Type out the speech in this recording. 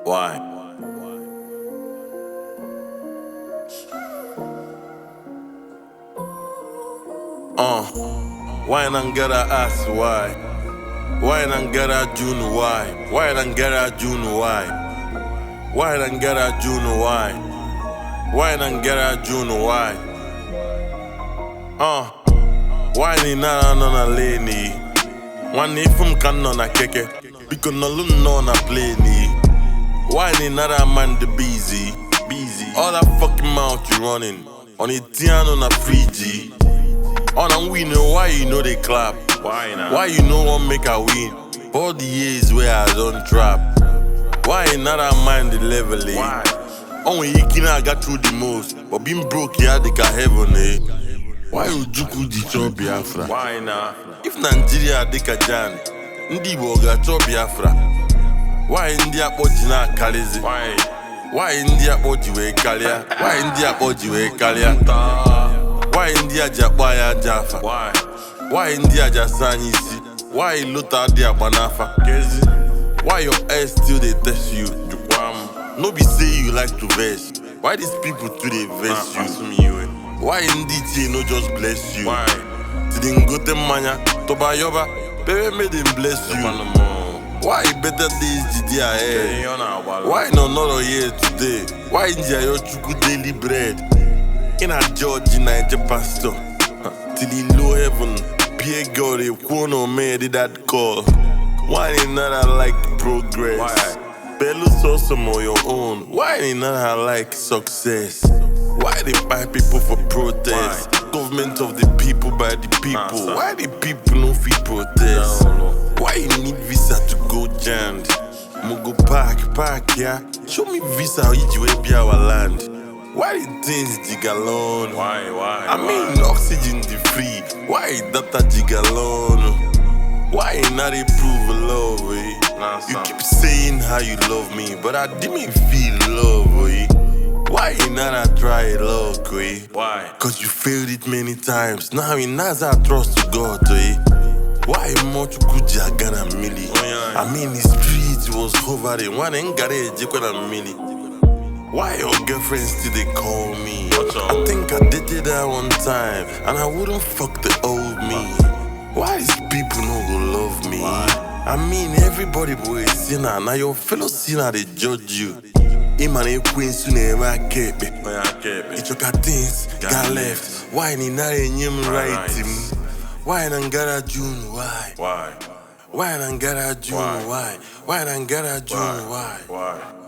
Why? Why not get a ask why? Why not get a June why? Why not get a June why? Why not get a June why? Why not get a June why? Why ni na na lane? One if can on a keke, because no loon on a plane. Why ni na man the busy? All that fucking mouth you running on it on a 3G. On and we know why you know they clap. Why not? Why you know one make a win? For the years where I don't trap. Why not a mind the level? Why? Only you can got through the most, but being broke yeah they got heaven eh. Why you juku di chop Biafra? Why not? If Nigeria they ka jan, ndi boga chop Biafra. Why India pojina kalizi? Why India pojiwe kalia? Why India pojiwe kalia? Why India Jabaya Jaffa? Why India Jasanyisi? Why Luther dia Banafa? Why your ass still they test you? No be say you like to verse. Why these people too they verse you? Why indeed no just bless you? Why? Didn't go to mania, Toba Yoba, baby made him bless you. Why better days did you ahead? Why no another year today? Why India your chuku daily bread? In a George Niger pastor, till the low heaven, Pierre God, a corner made that call. Why not like progress? Why? Bello saw some on your own. Why not like success? Why they buy people for protest? Why? Government of the people by the people. Why the people no fit protest? Why you need visa to go jammed? Mogo park, yeah. Show me visa how you will be our land. Why the things jigalon? Why? I mean oxygen the free. Why data jigalon? Why not prove love? Eh? You keep saying how you love me, but I didn't feel love. Eh? Why not try love? Eh? Why? Cause you failed it many times. Now in Naza trust to God. Eh? Why much could you get a milli? I mean the street was hovering. One ain't got a milli. Why your girlfriend still they call me? I think I dated her one time and I wouldn't fuck the old me. Why these people no go love me? I mean everybody boy is sinner. Now your fellow sinner they judge you. Him and a queen soon never kept it. It took things got left. Why ni not him right him? Why not get a June? Why? Why? Why not get a June? Why? Why not get a June? Why? Why?